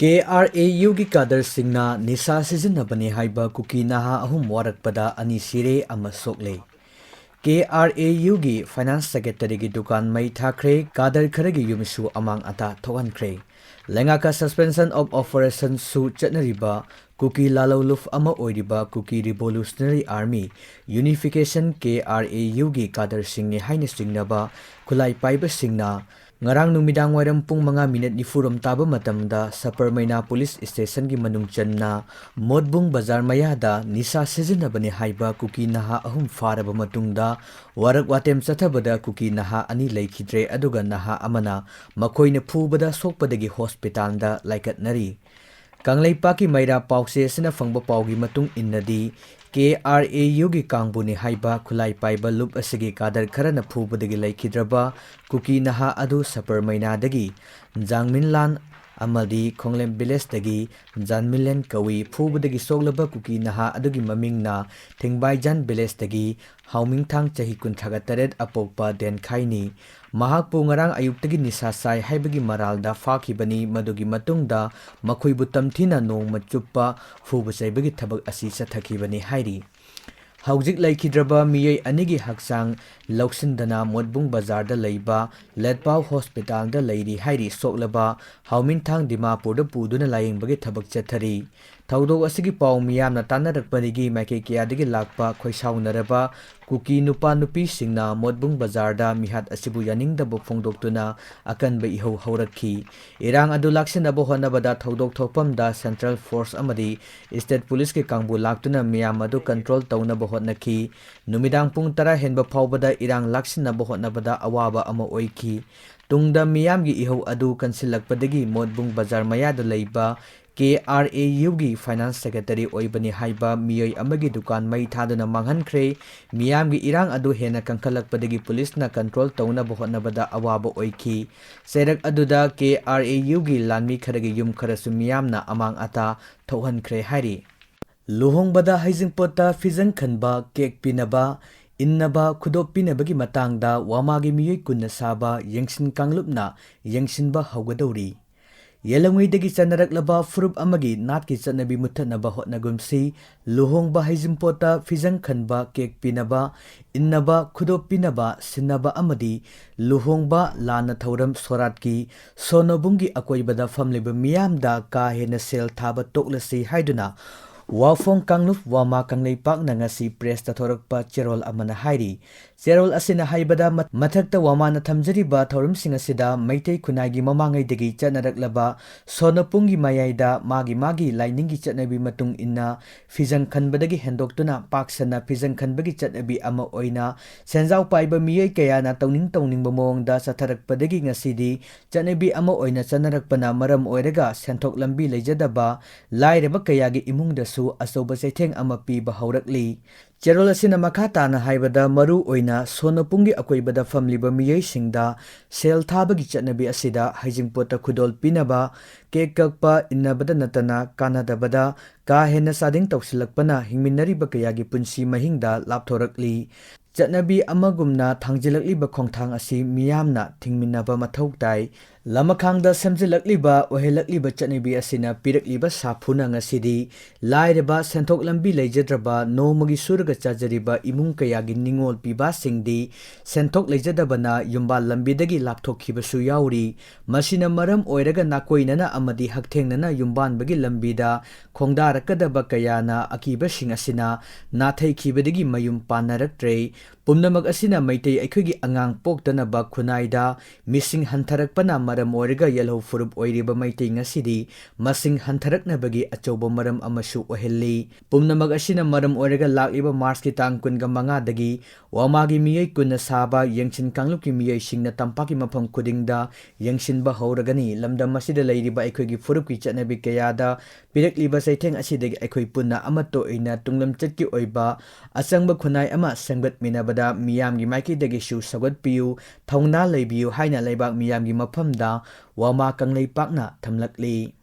KRAUꯒꯤ ꯀꯥꯗꯔꯁꯤꯡꯅ ꯅꯤꯁꯥ ꯁꯤꯖꯤꯟꯅꯕꯅꯤ ꯍꯥꯏꯕ ꯀꯨꯀꯤ ꯅꯍꯥ ꯑꯍꯨꯝ ꯋꯥꯔꯛꯄꯗ ꯑꯅꯤ ꯁꯤꯔꯦ ꯑꯃ ꯁꯣꯛꯂꯦ꯫ KRAUꯒꯤ ꯐꯥꯏꯅꯥꯟꯁ ꯁꯦꯀ꯭ꯔꯦꯇꯔꯤꯒꯤ ꯗꯨꯀꯥꯟ ꯃꯩ ꯊꯥꯈ꯭ꯔꯦ, ꯀꯥꯗꯔ ꯈꯔꯒꯤ ꯌꯨꯝꯁꯨ ꯑꯃꯥꯡ ꯑꯇꯥ ꯊꯣꯛꯍꯟꯈ꯭ꯔꯦ꯫ ꯂꯩꯉꯥꯛꯀ ꯁꯁꯄꯦꯟꯁꯟ ꯑꯣꯐ ꯑꯣꯄꯔꯦꯁꯟꯁꯨ ꯆꯠꯅꯔꯤꯕ ꯀꯨꯀꯤ ꯂꯥꯂꯧꯂꯨꯞ ꯑꯃ ꯑꯣꯏꯔꯤꯕ ꯀꯨꯀꯤ ꯔꯤꯚꯣꯂꯨꯁꯅꯔꯤ ꯑꯥꯔꯃꯤ ꯌꯨꯅꯤꯐꯤꯀꯦꯁꯟ KRAUꯒꯤ ꯀꯥꯗꯔꯁꯤꯡꯅꯤ ꯍꯥꯏꯅ ꯆꯤꯡꯅꯕ ꯈꯨꯠꯂꯥꯏ ꯄꯥꯏꯕꯁꯤꯡꯅ ꯉꯔꯥꯡ ꯅꯨꯃꯤꯗꯥꯡꯋꯥꯏꯔꯝ ꯄꯨꯡ 5:40 ꯇꯥꯕ ꯃꯇꯝꯗ ꯁꯄꯔꯃꯩꯅꯥ ꯄꯨꯂꯤꯁ ꯁ꯭ꯇꯦꯁꯟꯒꯤ ꯃꯅꯨꯡ ꯆꯟꯅ ꯃꯣꯠꯕꯨꯡ ꯕꯖꯥꯔ ꯃꯌꯥꯗ ꯅꯤꯁꯥ ꯁꯤꯖꯤꯟꯅꯕꯅꯤ ꯍꯥꯏꯕ ꯀꯨꯀꯤ ꯅꯍꯥ ꯑꯍꯨꯝ ꯐꯥꯔꯕ ꯃꯇꯨꯡꯗ ꯋꯥꯔꯛ ꯋꯥꯇꯦꯝ ꯆꯠꯊꯕꯗ ꯀꯨꯀꯤ ꯅꯍꯥ ꯑꯅꯤ ꯂꯩꯈꯤꯗ꯭ꯔꯦ, ꯑꯗꯨꯒ ꯅꯍꯥ ꯑꯃꯅ ꯃꯈꯣꯏꯅ ꯐꯨꯕꯗ ꯁꯣꯛꯄꯗꯒꯤ ꯍꯣꯁꯄꯤꯇꯥꯜꯗ ꯂꯥꯏꯀꯠꯅꯔꯤ꯫ ꯀꯪꯂꯩꯄꯥꯛꯀꯤ ꯃꯩꯔꯥ ꯄꯥꯎꯆꯦ ꯑꯁꯤꯅ ꯐꯪꯕ ꯄꯥꯎꯒꯤ ꯃꯇꯨꯡ ꯏꯟꯅꯗꯤ KRAUꯒꯤ ꯀꯥꯡꯕꯨꯅꯤ ꯍꯥꯏꯕ ꯈꯨꯠꯂꯥꯏ ꯄꯥꯏꯕ ꯂꯨꯞ ꯑꯁꯤꯒꯤ ꯀꯥꯗꯔ ꯈꯔꯅ ꯐꯨꯕꯗꯒꯤ ꯂꯩꯈꯤꯗ꯭ꯔꯕ ꯀꯨꯀꯤ ꯅꯍꯥ ꯑꯗꯨ ꯁꯄꯔꯃꯩꯅꯥꯗꯒꯤ ꯖꯥꯡꯃꯤꯟꯂꯥꯟ ꯑꯃꯗꯤ ꯈꯣꯡꯂꯦꯝ ꯚꯤꯂꯦꯖꯇꯒꯤ ꯖꯥꯟꯃꯤꯟꯂꯦꯟ ꯀꯧꯏ꯫ ꯐꯨꯕꯗꯒꯤ ꯁꯣꯛꯂꯕ ꯀꯨꯀꯤ ꯅꯍꯥ ꯑꯗꯨꯒꯤ ꯃꯃꯤꯡꯅ ꯊꯤꯡꯕꯥꯏꯖꯥꯟ ꯚꯤꯂꯦꯖꯇꯒꯤ ꯍꯥꯎꯃꯤꯡꯊꯥꯡ ꯆꯍꯤ 38 ꯑꯄꯣꯛꯄ ꯗꯦꯟꯈꯥꯏꯅꯤ꯫ ꯃꯍꯥꯛꯄꯨ ꯉꯔꯥꯡ ꯑꯌꯨꯛꯇꯒꯤ ꯅꯤꯁꯥ ꯆꯥꯏ ꯍꯥꯏꯕꯒꯤ ꯃꯔꯥꯜꯗ ꯐꯥꯈꯤꯕꯅꯤ, ꯃꯗꯨꯒꯤ ꯃꯇꯨꯡꯗ ꯃꯈꯣꯏꯕꯨ ꯇꯝꯊꯤꯅ ꯅꯣꯡꯃ ꯆꯨꯞꯄ ꯐꯨꯕ ꯆꯩꯕꯒꯤ ꯊꯕꯛ ꯑꯁꯤ ꯆꯠꯊꯈꯤꯕꯅꯤ ꯍꯥꯏꯔꯤ꯫ ꯍꯧꯖꯤꯛ ꯂꯩꯈꯤꯗ꯭ꯔꯕ ꯃꯤꯑꯣꯏ ꯑꯅꯤꯒꯤ ꯍꯛꯆꯥꯡ ꯂꯧꯁꯤꯟꯗꯅ ꯃꯣꯠꯕꯨꯡ ꯕꯖꯥꯔꯗ ꯂꯩꯕ ꯂꯦꯠꯄꯥꯎ ꯍꯣꯁꯄꯤꯇꯥꯜꯗ ꯂꯩꯔꯤ ꯍꯥꯏꯔꯤ꯫ ꯁꯣꯛꯂꯕ ꯍꯥꯎꯃꯤꯟꯊꯥꯡ ꯗꯤꯃꯥꯄꯨꯔꯗ ꯄꯨꯗꯨꯅ ꯂꯥꯌꯦꯡꯕꯒꯤ ꯊꯕꯛ ꯆꯠꯊꯔꯤ꯫ ꯊꯧꯗꯣꯛ ꯑꯁꯤꯒꯤ ꯄꯥꯎ ꯃꯤꯌꯥꯝꯅ ꯇꯥꯟꯅꯔꯛꯄꯗꯒꯤ ꯃꯥꯏꯀꯩ ꯀꯌꯥꯗꯒꯤ ꯂꯥꯛꯄ ꯈꯣꯏꯁꯥꯎꯅꯔꯕ ꯀꯨꯀꯤ ꯅꯨꯄꯥ ꯅꯨꯄꯤꯁꯤꯡꯅ ꯃꯣꯠꯕꯨꯡ ꯕꯖꯥꯔꯗ ꯃꯤꯍꯥꯠ ꯑꯁꯤꯕꯨ ꯌꯥꯅꯤꯡꯗꯕ ꯐꯣꯡꯗꯣꯛꯇꯨꯅ ꯑꯀꯟꯕ ꯏꯍꯧ ꯍꯧꯔꯛꯈꯤ꯫ ꯏꯔꯥꯡ ꯑꯗꯨ ꯂꯥꯛꯁꯤꯟꯅꯕ ꯍꯣꯠꯅꯕꯗ ꯊꯧꯗꯣꯛ ꯊꯣꯛꯐꯝꯗ ꯁꯦꯟꯇ꯭ꯔꯦꯜ ꯐꯣꯔꯁ ꯑꯃꯗꯤ ꯁ꯭ꯇꯦꯠ ꯄꯨꯂꯤꯁꯀꯤ ꯀꯥꯡꯕꯨ ꯂꯥꯛꯇꯨꯅ ꯃꯤꯌꯥꯝ ꯑꯗꯨ ꯀꯟꯇ꯭ꯔꯣꯜ ꯇꯧꯅꯕ ꯍꯣꯠꯅꯈꯤ꯫ ꯅꯨꯃꯤꯗꯥꯡ ꯄꯨꯡ 10 ꯍꯦꯟꯕ ꯐꯥꯎꯕꯗ ꯏꯔꯥꯡ ꯂꯥꯛꯁꯤꯟꯅꯕ ꯍꯣꯠꯅꯕꯗ ꯑꯋꯥꯕ ꯑꯃ ꯑꯣꯏꯈꯤ꯫ ꯇꯨꯡꯗ ꯃꯤꯌꯥꯝꯒꯤ ꯏꯍꯧ ꯑꯗꯨ ꯀꯟꯁꯤꯜꯂꯛꯄꯗꯒꯤ ꯃꯣꯠꯕꯨꯡ ꯕꯖꯥꯔ ꯃꯌꯥꯗ ꯂꯩꯕ KRAUꯒꯤ ꯐꯥꯏꯅꯥꯟꯁ ꯁꯦꯀ꯭ꯔꯦꯇꯔꯤ ꯑꯣꯏꯕꯅꯤ ꯍꯥꯏꯕ ꯃꯤꯑꯣꯏ ꯑꯃꯒꯤ ꯗꯨꯀꯥꯟ ꯃꯩ ꯊꯥꯗꯨꯅ ꯃꯥꯡꯍꯟꯈ꯭ꯔꯦ꯫ ꯃꯤꯌꯥꯝꯒꯤ ꯏꯔꯥꯡ ꯑꯗꯨ ꯍꯦꯟꯅ ꯀꯟꯈꯠꯂꯛꯄꯗꯒꯤ ꯄꯨꯂꯤꯁꯅ ꯀꯟꯇ꯭ꯔꯣꯜ ꯇꯧꯅꯕ ꯍꯣꯠꯅꯕꯗ ꯑꯋꯥꯕ ꯑꯣꯏꯈꯤ꯫ ꯆꯩꯔꯛ ꯑꯗꯨꯗ KRAUꯒꯤ ꯂꯥꯟꯃꯤ ꯈꯔꯒꯤ ꯌꯨꯝ ꯈꯔꯁꯨ ꯃꯤꯌꯥꯝꯅ ꯑꯃꯥꯡ ꯑꯇꯥ ꯊꯣꯛꯍꯟꯈ꯭ꯔꯦ ꯍꯥꯏꯔꯤ꯫ ꯂꯨꯍꯣꯡꯕꯗ ꯍꯩꯖꯤꯡꯄꯣꯠꯇ ꯐꯤꯖꯪ ꯈꯟꯕ, ꯀꯦꯛ ꯄꯤꯅꯕ, ꯏꯟꯅꯕ, ꯈꯨꯗꯣꯞ ꯄꯤꯅꯕꯒꯤ ꯃꯇꯥꯡꯗ ꯋꯥꯃꯥꯒꯤ ꯃꯤꯑꯣꯏ ꯀꯨꯟꯅ ꯁꯥꯕ ꯌꯦꯡꯁꯤꯟ ꯀꯥꯡꯂꯨꯞꯅ ꯌꯦꯡꯁꯤꯟꯕ ꯍꯧꯒꯗꯧꯔꯤ꯫ ꯌꯦꯜꯂꯣꯡꯉꯩꯗꯒꯤ ꯆꯠꯅꯔꯛꯂꯕ ꯐꯨꯔꯨꯞ ꯑꯃꯒꯤ ꯅꯥꯠꯀꯤ ꯆꯠꯅꯕꯤ ꯃꯨꯠꯊꯠꯅꯕ ꯍꯣꯠꯅꯒꯨꯝꯁꯤ ꯂꯨꯍꯣꯡꯕ ꯍꯩꯖꯤꯡꯄꯣꯠꯇ ꯐꯤꯖꯪ ꯈꯟꯕ, ꯀꯦꯛ ꯄꯤꯅꯕ, ꯏꯟꯅꯕ, ꯈꯨꯗꯣꯞ ꯄꯤꯅꯕ, ꯁꯤꯟꯅꯕ ꯑꯃꯗꯤ ꯂꯨꯍꯣꯡꯕ ꯂꯥꯟꯅ ꯊꯧꯔꯝ ꯁꯣꯔꯥꯠꯀꯤ ꯁꯣꯟꯅꯕꯨꯡꯒꯤ ꯑꯀꯣꯏꯕꯗ ꯐꯝꯂꯤꯕ ꯃꯤꯌꯥꯝꯗ ꯀꯥ ꯍꯦꯟꯅ ꯁꯦꯜ ꯊꯥꯕ ꯇꯣꯛꯂꯁꯤ ꯍꯥꯏꯗꯨꯅ ꯋꯥꯐꯣꯡ ꯀꯥꯡꯂꯨꯞ ꯋꯥꯃꯥ ꯀꯪꯂꯩꯄꯥꯛꯅ ꯉꯁꯤ ꯄ꯭ꯔꯦꯁꯇ ꯊꯣꯔꯛꯄ ꯆꯦꯔꯣꯜ ꯑꯃꯅ ꯍꯥꯏꯔꯤ꯫ ꯆꯦꯔꯣꯜ ꯑꯁꯤꯅ ꯍꯥꯏꯕꯗ ꯃꯊꯛꯇ ꯋꯥꯃꯥꯅ ꯊꯝꯖꯔꯤꯕ ꯊꯧꯔꯝꯁꯤꯡ ꯑꯁꯤꯗ ꯃꯩꯇꯩ ꯈꯨꯟꯅꯥꯏꯒꯤ ꯃꯃꯥꯡꯉꯩꯗꯒꯤ ꯆꯠꯅꯔꯛꯂꯕ ꯁꯣꯟꯅꯄꯨꯡꯒꯤ ꯃꯌꯥꯏꯗ ꯃꯥꯒꯤ ꯂꯥꯏꯅꯤꯡꯒꯤ ꯆꯠꯅꯕꯤ ꯃꯇꯨꯡ ꯏꯟꯅ ꯐꯤꯖꯪ ꯈꯟꯕꯗꯒꯤ ꯍꯦꯟꯗꯣꯛꯇꯨꯅ ꯄꯥꯛ ꯁꯟꯅ ꯐꯤꯖꯪ ꯈꯟꯕꯒꯤ ꯆꯠꯅꯕꯤ ꯑꯃ ꯑꯣꯏꯅ ꯁꯦꯟꯖꯥꯎ ꯄꯥꯏꯕ ꯃꯤꯑꯣꯏ ꯀꯌꯥꯅ ꯇꯧꯅꯤꯡꯕ ꯃꯑꯣꯡꯗ ꯆꯠꯊꯔꯛꯄꯗꯒꯤ ꯉꯁꯤꯗꯤ ꯆꯠꯅꯕꯤ ꯑꯃ ꯑꯣꯏꯅ ꯆꯠꯅꯔꯛꯄꯅ ꯃꯔꯝ ꯑꯣꯏꯔꯒ ꯁꯦꯟꯊꯣꯛ ꯂꯝꯕꯤ ꯂꯩꯖꯗꯕ ꯂꯥꯏꯔꯕ ꯀꯌꯥꯒꯤ ꯏꯃꯨꯡꯗꯁꯨ ꯑꯆꯧꯕ ꯆꯩꯊꯦꯡ ꯑꯃ ꯄꯤꯕ ꯍꯧꯔꯛꯂꯤ꯫ ꯆꯦꯔꯣꯜ ꯑꯁꯤꯅ ꯃꯈꯥ ꯇꯥꯅ ꯍꯥꯏꯕꯗ ꯃꯔꯨ ꯑꯣꯏꯅ ꯁꯣꯟꯅꯄꯨꯡꯒꯤ ꯑꯀꯣꯏꯕꯗ ꯐꯝꯂꯤꯕ ꯃꯤꯑꯣꯏꯁꯤꯡꯗ ꯁꯦꯜ ꯊꯥꯕꯒꯤ ꯆꯠꯅꯕꯤ ꯑꯁꯤꯗ ꯍꯩꯖꯤꯡꯄꯣꯠꯇ ꯈꯨꯗꯣꯜ ꯄꯤꯅꯕ, ꯀꯦꯛ ꯀꯛꯄ, ꯏꯟꯅꯕꯗ ꯅꯠꯇꯅ ꯀꯥꯟꯅꯗꯕꯗ ꯀꯥ ꯍꯦꯟꯅ ꯆꯥꯗꯤꯡ ꯇꯧꯁꯤꯜꯂꯛꯄꯅ ꯍꯤꯡꯃꯤꯟꯅꯔꯤꯕ ꯀꯌꯥꯒꯤ ꯄꯨꯟꯁꯤ ꯃꯍꯤꯡꯗ ꯂꯥꯞꯊꯣꯔꯛꯂꯤ꯫ ꯆꯠꯅꯕꯤ ꯑꯃꯒꯨꯝꯅ ꯊꯥꯡꯖꯤꯜꯂꯛꯂꯤꯕ ꯈꯣꯡꯊꯥꯡ ꯑꯁꯤ ꯃꯤꯌꯥꯝꯅ ꯊꯤꯡꯃꯤꯟꯅꯕ ꯃꯊꯧ ꯇꯥꯏ꯫ ꯂꯃꯈꯥꯡꯗ ꯁꯦꯝꯖꯤꯜꯂꯛꯂꯤꯕ ꯑꯣꯏꯍꯜꯂꯛꯂꯤꯕ ꯆꯠꯅꯕꯤ ꯑꯁꯤꯅ ꯄꯤꯔꯛꯂꯤꯕ ꯁꯥꯐꯨꯅ ꯉꯁꯤꯗꯤ ꯂꯥꯏꯔꯕ, ꯁꯦꯟꯊꯣꯛ ꯂꯝꯕꯤ ꯂꯩꯖꯗ꯭ꯔꯕ, ꯅꯣꯡꯃꯒꯤ ꯁꯨꯔꯒ ꯆꯥꯖꯔꯤꯕ ꯏꯃꯨꯡ ꯀꯌꯥꯒꯤ ꯅꯤꯡꯑꯣꯜ ꯄꯤꯕꯥꯁꯤꯡꯗꯤ ꯁꯦꯟꯊꯣꯛ ꯂꯩꯖꯗꯕꯅ ꯌꯨꯝꯕꯥꯜ ꯂꯝꯕꯤꯗꯒꯤ ꯂꯥꯞꯊꯣꯛꯈꯤꯕꯁꯨ ꯌꯥꯎꯔꯤ꯫ ꯃꯁꯤꯅ ꯃꯔꯝ ꯑꯣꯏꯔꯒ ꯅꯥꯀꯣꯏꯅꯅ ꯑꯃꯗꯤ ꯍꯛꯊꯦꯡꯅꯅ ꯌꯨꯝꯕꯥꯟꯕꯒꯤ ꯂꯝꯕꯤꯗ ꯈꯣꯡꯗꯥꯔꯛꯀꯗꯕ ꯀꯌꯥꯅ ꯑꯀꯤꯕꯁꯤꯡ ꯑꯁꯤꯅ ꯅꯥꯊꯩꯈꯤꯕꯗꯒꯤ ꯃꯌꯨꯝ ꯄꯥꯟꯅꯔꯛꯇ꯭ꯔꯦ꯫ ꯄꯨꯝꯅꯃꯛ ꯑꯁꯤꯅ ꯃꯩꯇꯩ ꯑꯩꯈꯣꯏꯒꯤ ꯑꯉꯥꯡ ꯄꯣꯛꯇꯅꯕ ꯈꯨꯟꯅꯥꯏꯗ ꯃꯤꯁꯤꯡ ꯍꯟꯊꯔꯛꯄꯅ ꯃꯔꯝ ꯑꯣꯏꯔꯒ ꯌꯦꯜꯍꯧ ꯐꯨꯔꯨꯞ ꯑꯣꯏꯔꯤꯕ ꯃꯩꯇꯩ ꯉꯁꯤꯗꯤ ꯃꯁꯤꯡ ꯍꯟꯊꯔꯛꯅꯕꯒꯤ ꯑꯆꯧꯕ ꯃꯔꯝ ꯑꯃꯁꯨ ꯑꯣꯏꯍꯜꯂꯤ꯫ ꯄꯨꯝꯅꯃꯛ ꯑꯁꯤꯅ ꯃꯔꯝ ꯑꯣꯏꯔꯒ ꯂꯥꯛꯂꯤꯕ ꯃꯥꯔꯆꯀꯤ ꯇꯥꯡ 25ꯗꯒꯤ ꯋꯥꯃꯥꯒꯤ ꯃꯤꯑꯣꯏ ꯀꯨꯟꯅ ꯁꯥꯕ ꯌꯦꯡꯁꯤꯟ ꯀꯥꯡꯂꯨꯞꯀꯤ ꯃꯤꯑꯣꯏꯁꯤꯡꯅ ꯇꯝꯄꯥꯛꯀꯤ ꯃꯐꯝ ꯈꯨꯗꯤꯡꯗ ꯌꯦꯡꯁꯤꯟꯕ ꯍꯧꯔꯒꯅꯤ꯫ ꯂꯝꯗꯝ ꯑꯁꯤꯗ ꯂꯩꯔꯤꯕ ꯑꯩꯈꯣꯏꯒꯤ ꯐꯨꯔꯨꯞꯀꯤ ꯆꯠꯅꯕꯤ ꯀꯌꯥꯗ ꯄꯤꯔꯛꯂꯤꯕ ꯆꯩꯊꯦꯡ ꯑꯁꯤꯗꯒꯤ ꯑꯩꯈꯣꯏ ꯄꯨꯟꯅ ꯑꯃꯠꯇ ꯑꯣꯏꯅ ꯇꯨꯡꯂꯝꯆꯠꯀꯤ ꯑꯣꯏꯕ ꯑꯆꯪꯕ ꯈꯨꯟꯅꯥꯏ ꯑꯃ ꯁꯦꯝꯒꯠꯃꯤꯟꯅꯕꯗ ꯃꯤꯌꯥꯝꯒꯤ ꯃꯥꯏꯀꯩꯗꯒꯤꯁꯨ ꯁꯧꯒꯠꯄꯤꯌꯨ, ꯊꯧꯅꯥ ꯂꯩꯕꯤꯌꯨ ꯍꯥꯏꯅ ꯂꯩꯕꯥꯛ ꯃꯤꯌꯥꯝꯒꯤ ꯃꯐꯝꯗ ꯋꯥꯃꯥ ꯀꯪꯂꯩꯄꯥꯛꯅ ꯊꯝꯂꯛꯂꯤ꯫